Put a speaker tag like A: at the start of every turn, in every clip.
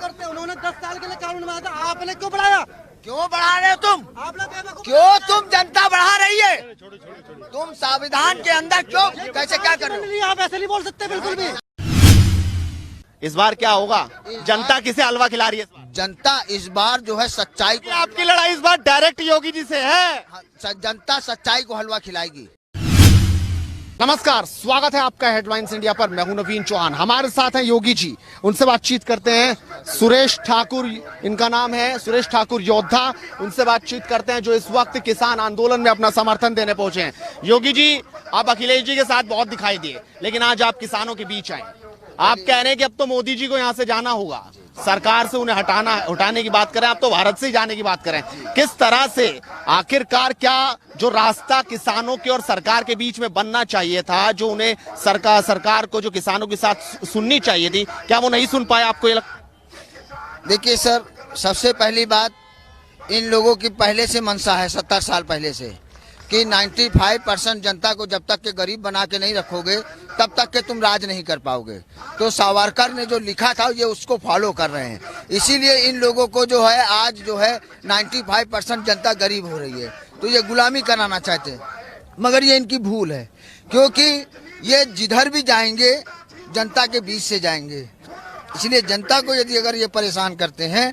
A: करते हैं। उन्होंने 10 साल के लिए कानून बनाया था, आपने क्यों बढ़ाया?
B: क्यों बढ़ा रहे हो तुम?
A: आपने बेवकूफ
B: क्यों तुम जनता बढ़ा रही है? तुम संविधान के अंदर क्यों कैसे क्या कर रहे हो?
A: नहीं, आप ऐसे नहीं बोल सकते बिल्कुल भी।
C: इस बार क्या होगा? जनता किसे हलवा खिला रही है?
B: जनता इस बार जो है सच्चाई को,
C: आपकी लड़ाई इस बार डायरेक्ट योगी जी से है।
B: जनता सच्चाई को हलवा खिलाएगी।
C: नमस्कार, स्वागत है आपका हेडलाइंस इंडिया पर। मैं हूं नवीन चौहान, हमारे साथ हैं योगी जी। उनसे बातचीत करते हैं। सुरेश ठाकुर इनका नाम है, सुरेश ठाकुर योद्धा। उनसे बातचीत करते हैं जो इस वक्त किसान आंदोलन में अपना समर्थन देने पहुंचे हैं। योगी जी, आप अखिलेश जी के साथ बहुत दिखाई दिए, लेकिन आज आप किसानों के बीच आए। आप कह रहे हैं कि अब तो मोदी जी को यहाँ से जाना होगा, सरकार से उन्हें हटाने की बात करें, आप तो भारत से ही जाने की बात करें। किस तरह से आखिरकार क्या जो रास्ता किसानों के और सरकार के बीच में बनना चाहिए था, जो उन्हें सरकार को जो किसानों के साथ सुननी चाहिए थी, क्या वो नहीं सुन पाए? आपको ये लगता?
B: देखिए सर, सबसे पहली बात, इन लोगों की पहले से मंशा है 70 साल पहले से कि 95% जनता को जब तक के गरीब बना के नहीं रखोगे तब तक के तुम राज नहीं कर पाओगे। तो सावरकर ने जो लिखा था ये उसको फॉलो कर रहे हैं। इसीलिए इन लोगों को जो है आज जो है 95% जनता गरीब हो रही है, तो ये गुलामी कराना चाहते हैं। मगर ये इनकी भूल है, क्योंकि ये जिधर भी जाएंगे जनता के बीच से जाएंगे। इसलिए जनता को यदि अगर ये परेशान करते हैं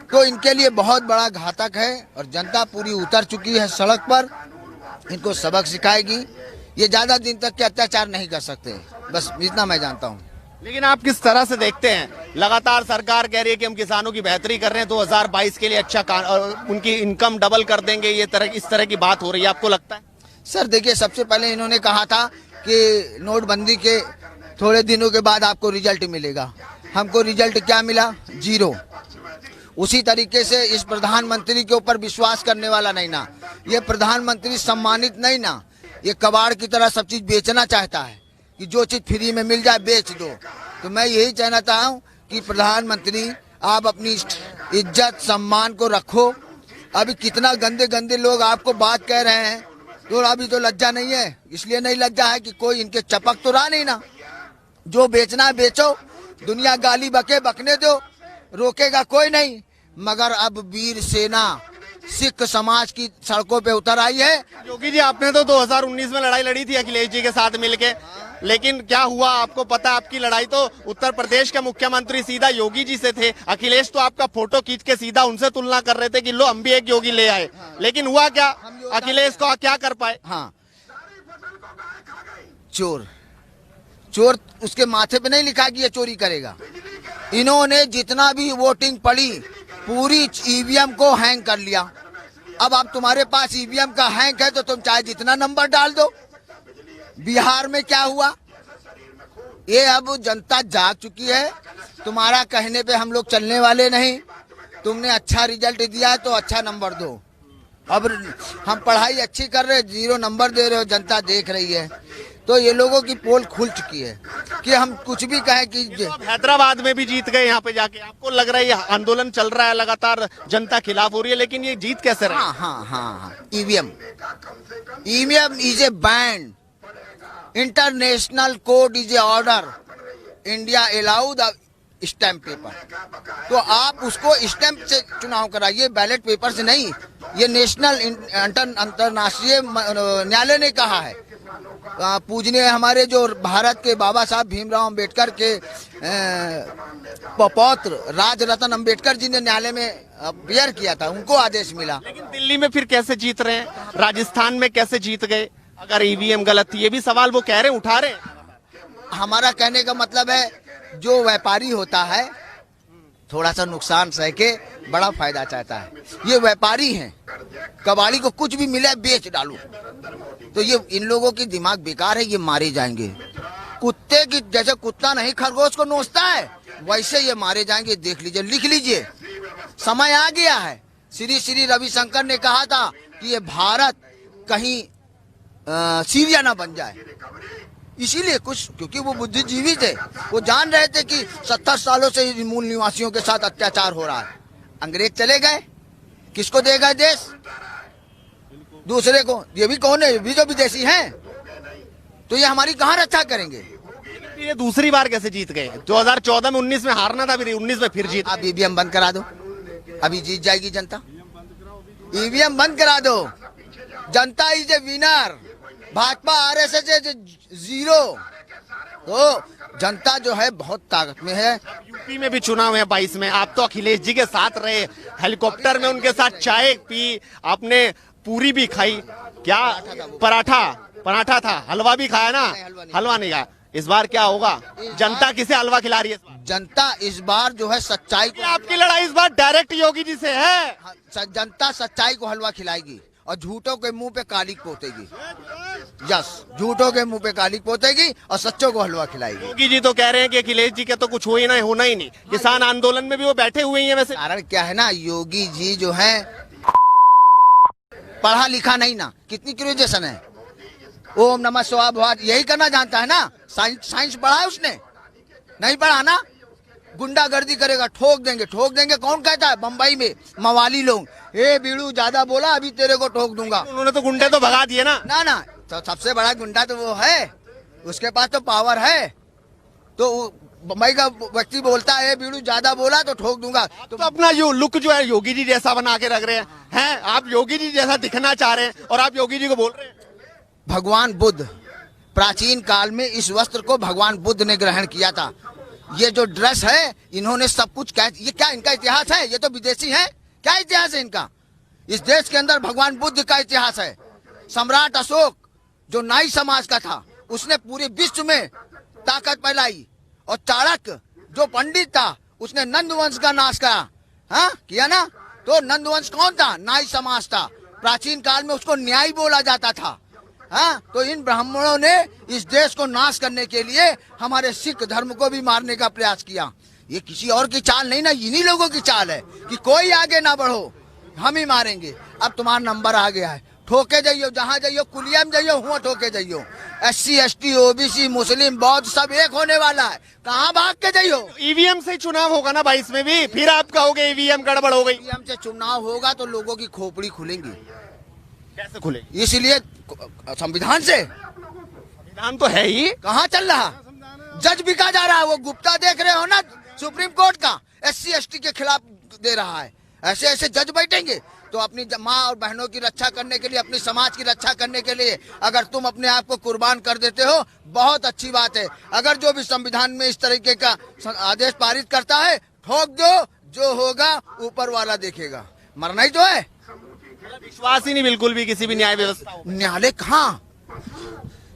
B: तो इनके लिए बहुत बड़ा घातक है। और जनता पूरी उतर चुकी है सड़क पर, इनको सबक सिखाएगी। ये ज्यादा दिन तक के अत्याचार नहीं कर सकते, बस इतना मैं जानता हूँ।
C: लेकिन आप किस तरह से देखते हैं, लगातार सरकार कह रही है कि हम किसानों की बेहतरी कर रहे हैं, 2022 के लिए अच्छा और उनकी इनकम डबल कर देंगे, इस तरह की बात हो रही है, आपको लगता है?
B: सर देखिए, सबसे पहले इन्होंने कहा था कि नोटबंदी के थोड़े दिनों के बाद आपको रिजल्ट मिलेगा। हमको रिजल्ट क्या मिला? 0। उसी तरीके से इस प्रधानमंत्री के ऊपर विश्वास करने वाला नहीं ना। ये प्रधानमंत्री सम्मानित नहीं ना, ये कबाड़ की तरह सब चीज बेचना चाहता है कि जो चीज फ्री में मिल जाए बेच दो। तो मैं यही कहना चाहता हूँ कि प्रधानमंत्री आप अपनी इज्जत सम्मान को रखो। अभी कितना गंदे गंदे लोग आपको बात कह रहे हैं, तो अभी तो लज्जा नहीं है। इसलिए नहीं लज्जा है कि कोई इनके चपक तो रहा नहीं ना। जो बेचना है बेचो, दुनिया गाली बकने दो, रोकेगा कोई नहीं। मगर अब वीर सेना सिख समाज की सड़कों पे उतर आई है।
C: योगी जी, आपने तो 2019 में लड़ाई लड़ी थी अखिलेश जी के साथ मिलके, लेकिन क्या हुआ आपको पता? आपकी लड़ाई तो उत्तर प्रदेश के मुख्यमंत्री सीधा योगी जी से थे। अखिलेश तो आपका फोटो खींच के सीधा उनसे तुलना कर रहे थे कि लो हम भी एक योगी ले आए। लेकिन हुआ क्या? अखिलेश को क्या कर पाए?
B: हाँ, चोर उसके माथे पे नहीं लिखा कि ये चोरी करेगा। इन्होंने जितना भी वोटिंग पड़ी पूरी ईवीएम को हैंग कर लिया। अब तुम्हारे पास ईवीएम का हैंग है तो तुम चाहे जितना नंबर डाल दो। बिहार में क्या हुआ? ये अब जनता जाग चुकी है। तुम्हारा कहने पे हम लोग चलने वाले नहीं। तुमने अच्छा रिजल्ट दिया है तो अच्छा नंबर दो। अब हम पढ़ाई अच्छी कर रहे, 0 नंबर दे रहे हो, जनता देख रही है। तो ये लोगों की पोल खुल चुकी है कि हम कुछ भी कहें कि
C: तो हैदराबाद में भी जीत गए यहाँ पे जाके। आपको लग रहा है ये आंदोलन चल रहा है लगातार, जनता खिलाफ हो रही है, लेकिन ये जीत कैसे रहा?
B: हाँ। EVM is A band, international code is a order, India allow the stamp paper. तो आप उसको स्टैम्प से चुनाव कराइए, बैलेट पेपर से नहीं। ये नेशनल अंतरराष्ट्रीय न्यायालय ने कहा है। पूजनीय हमारे जो भारत के बाबा साहब भीमराव अंबेडकर के पौत्र राज रतन अंबेडकर जी ने न्यायालय में अपियर किया था, उनको आदेश मिला।
C: लेकिन दिल्ली में फिर कैसे जीत रहे हैं? राजस्थान में कैसे जीत गए अगर ईवीएम गलत थी? ये भी सवाल वो कह रहे हैं, उठा रहे हैं।
B: हमारा कहने का मतलब है, जो व्यापारी होता है थोड़ा सा नुकसान सह के बड़ा फायदा चाहता है। ये व्यापारी हैं, कबाड़ी को कुछ भी मिले बेच डालो। तो ये इन लोगों की दिमाग बेकार है, ये मारे जाएंगे। कुत्ते की जैसे कुत्ता नहीं खरगोश को नोचता है, वैसे ये मारे जाएंगे। देख लीजिए, लिख लीजिए, समय आ गया है। श्री रविशंकर ने कहा था कि ये भारत कहीं सीरिया ना बन जाए। इसीलिए कुछ, क्योंकि वो बुद्धिजीवी थे, वो जान रहे थे कि 70 सालों से मूल निवासियों के साथ अत्याचार हो रहा है। अंग्रेज चले गए, किसको देगा देश? दूसरे को। ये भी कौन है? ये भी तो विदेशी हैं। तो ये हमारी कहाँ रक्षा करेंगे?
C: ये दूसरी बार कैसे जीत गए? 2014 में, 19 में हारना था, फिर 19 में फिर जीत।
B: आप ईवीएम बंद करा दो, अभी जीत जाएगी जनता। ईवीएम बंद करा दो, जनता is a winner, Bhajpa RSS is zero. तो जनता जो है बहुत ताकत में है।
C: यूपी में भी चुनाव है 22 में, आप तो अखिलेश जी के साथ रहे, हेलीकॉप्टर में उनके साथ चाय पी, आपने पूरी भी खाई, क्या पराठा था, हलवा भी खाया ना? हलवा नहीं खाया। इस बार क्या होगा? जनता किसे हलवा खिला रही है इस बार?
B: जनता इस बार जो है सच्चाई को,
C: आपकी लड़ाई इस बार डायरेक्ट योगी जी से है।
B: जनता सच्चाई को हलवा खिलाएगी और झूठों के मुंह पे कालिक पोतेगी। यस, झूठों के मुंह पे कालिक पोतेगी और सच्चों को हलवा खिलाएगी।
C: योगी जी तो कह रहे हैं कि अखिलेश जी के तो कुछ होना ही नहीं। किसान आंदोलन में भी वो बैठे हुए ही हैं। वैसे
B: कारण क्या है ना, योगी जी जो है पढ़ा लिखा नहीं ना, कितनी ग्रेजुएशन है, ओम नमः शिवाय भगवान यही करना जानता है ना। साइंस पढ़ा है उसने? नहीं पढ़ा ना। गुंडागर्दी करेगा, ठोक देंगे। कौन कहता है? बम्बई में मवाली लोग, ए बीड़ू ज्यादा बोला अभी तेरे को ठोक दूंगा।
C: उन्होंने तो गुंडे तो भगा दिए ना।
B: ना तो सबसे बड़ा गुंडा तो वो है, उसके पास तो पावर है। तो बम्बई का व्यक्ति बोलता है बीड़ू ज्यादा बोला तो ठोक दूंगा।
C: तो अपना यो लुक जो है योगी जी जैसा बना के रख रहे हैं। आप योगी जी जैसा दिखना चाह रहे हैं और आप योगी जी को बोल रहे हैं।
B: भगवान बुद्ध प्राचीन काल में इस वस्त्र को भगवान बुद्ध ने ग्रहण किया था। ये जो ड्रेस है इन्होंने सब कुछ ये क्या इनका इतिहास है? ये तो विदेशी है, क्या इतिहास है इनका? इस देश के अंदर भगवान बुद्ध का इतिहास है। सम्राट अशोक जो नाई समाज का था, उसने पूरे विश्व में ताकत फैलाई। और चाणक्य जो पंडित था, उसने नंद वंश का नाश करा। हाँ किया ना? तो नंद वंश कौन था? नाई समाज था। प्राचीन काल में उसको न्याय बोला जाता था। हाँ, तो इन ब्राह्मणों ने इस देश को नाश करने के लिए हमारे सिख धर्म को भी मारने का प्रयास किया। ये किसी और की चाल नहीं ना, इन्हीं लोगों की चाल है कि कोई आगे ना बढ़ो, हम ही मारेंगे। अब तुम्हारा नंबर आ गया है, ठोके जाइयो, जहाँ जाइयो, कुलिया में जाइयो, हुआ ठोके जाइयो। SC ST OBC मुस्लिम बौद्ध सब एक होने वाला है, कहाँ भाग के जाइयो।
C: ईवीएम से चुनाव होगा ना 22 में भी, फिर आप कहोगे ईवीएम गड़बड़ हो गई।
B: ईवीएम से चुनाव होगा तो लोगों की खोपड़ी खुलेंगी।
C: कैसे खुले?
B: इसलिए संविधान से।
C: संविधान तो है ही।
B: कहाँ चल रहा? जज बिका जा रहा है। वो गुप्ता देख रहे हो ना, सुप्रीम कोर्ट का SC ST के खिलाफ दे रहा है। ऐसे जज बैठेंगे तो अपनी माँ और बहनों की रक्षा करने के लिए, अपनी समाज की रक्षा करने के लिए अगर तुम अपने आप को कुर्बान कर देते हो, बहुत अच्छी बात है। अगर जो भी संविधान में इस तरीके का आदेश पारित करता है, ठोक दो, जो होगा ऊपर वाला देखेगा। मरना ही तो है।
C: विश्वास ही नहीं बिल्कुल भी किसी भी न्याय व्यवस्था।
B: न्यायालय कहाँ?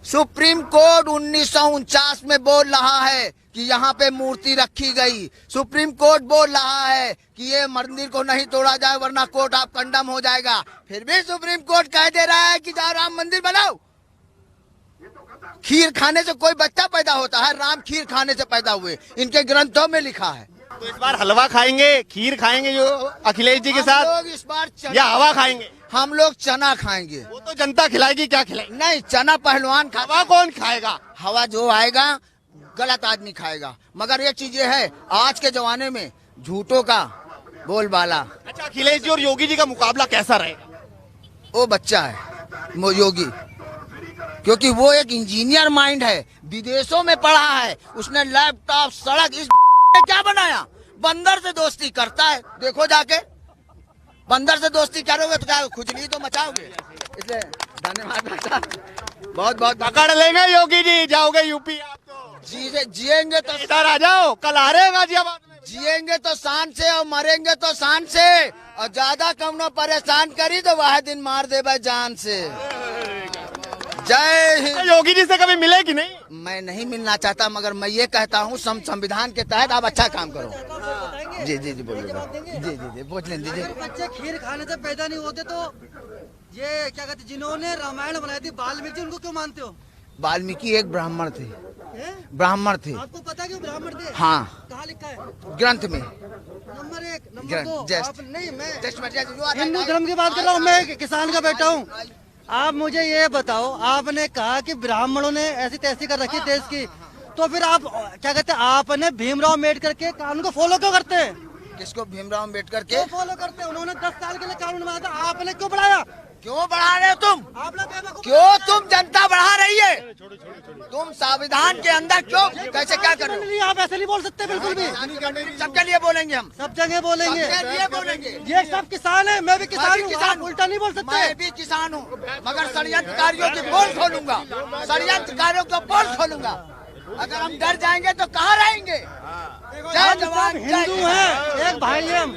B: सुप्रीम कोर्ट 1949 में बोल रहा है कि यहाँ पे मूर्ति रखी गई। सुप्रीम कोर्ट बोल रहा है कि ये मंदिर को नहीं तोड़ा जाए वरना कोर्ट आप कंडम हो जाएगा। फिर भी सुप्रीम कोर्ट कह दे रहा है कि जाओ राम मंदिर बनाओ। खीर खाने से कोई बच्चा पैदा होता है? राम खीर खाने से पैदा हुए, इनके ग्रंथों में लिखा है।
C: तो इस बार हलवा खाएंगे, खीर खाएंगे जो अखिलेश जी के साथ,
B: लोग इस बार
C: या हवा खाएंगे?
B: हम लोग चना खाएंगे।
C: वो तो जनता खिलाएगी, क्या खिलाएगी?
B: नहीं, चना पहलवान खाता।
C: हवा कौन खाएगा?
B: हवा जो आएगा गलत आदमी खाएगा। मगर ये चीज है, आज के जमाने में झूठों का बोलबाला।
C: अच्छा, अखिलेश जी और योगी जी का मुकाबला कैसा रहेगा?
B: वो बच्चा है वो योगी, क्योंकि वो एक इंजीनियर माइंड है, विदेशों में पढ़ा है उसने, लैपटॉप, सड़क, इस क्या बनाया? बंदर से दोस्ती करता है। देखो जाके, बंदर से दोस्ती करोगे तो क्या खुजली तो मचाओगे। इसलिए धन्यवाद, बहुत बहुत।
C: पकड़ लेंगे योगी जी, जाओगे यूपी आप तो।
B: जिएंगे तो
C: इधर आ जाओ, कल आ रहे गाजियाबाद में।
B: जिएंगे तो शान से और मरेंगे तो शान से। और ज्यादा कम न परेशान करी तो वह दिन मार दे भाई जान से। जय हिंद।
C: योगी जी से कभी मिले कि नहीं?
B: मैं नहीं मिलना चाहता, मगर मैं ये कहता हूँ संविधान के तहत आप अच्छा काम करो। जी बोलिए। जी पूछ लें दीजिए।
A: बच्चे खीर खाने से पैदा नहीं होते तो ये क्या कहते, जिन्होंने रामायण बनाई थी वाल्मीकि, उनको क्यों मानते हो?
B: वाल्मीकि एक ब्राह्मण थे। ब्राह्मण थे।
A: आपको पता है कि ब्राह्मण थे?
B: हाँ।
A: कहाँ लिखा है?
B: ग्रंथ में।
A: नंबर 1, नंबर 2 आप नहीं, मैं हिंदू धर्म की बात कर रहा हूँ, मैं एक किसान का बेटा हूँ। आप मुझे ये बताओ, आपने कहा कि ब्राह्मणों ने ऐसी तैसी कर रखी देश की, तो फिर आप क्या कहते हैं, आपने भीमराव अम्बेडकर के कानून को फॉलो क्यों करते हैं?
B: किसको? भीमराव अम्बेडकर के
A: क्यों फॉलो करते हैं? उन्होंने 10 साल के लिए कानून बनाया था, आपने क्यों बढ़ाया?
B: क्यों बढ़ा रहे हो तुम?
A: आप लोग बेवकूफ
B: क्यों तुम जनता बढ़ा रही है? तुम संविधान के अंदर क्यों कैसे क्या कर रहे हो?
A: आप ऐसे नहीं बोल सकते बिल्कुल भी।
B: सबके लिए बोलेंगे हम,
A: सब जगह बोलेंगे।
B: सबके लिए बोलेंगे।
A: ये सब किसान है, मैं भी किसान हूँ,
B: किसान
A: आप उल्टा नहीं बोल सकते।
B: मैं भी किसान हूँ, मगर षड्यंत्रकारियों की पोल खोलूंगा, षड्यंत्रकारियों का पोल खोलूंगा। अगर हम डर जाएंगे तो कहाँ रहेंगे? जय
A: हम
B: जवान
A: सब
B: जय
A: हिंदू
B: किसान।
A: हैं, एक भाई हैं हम।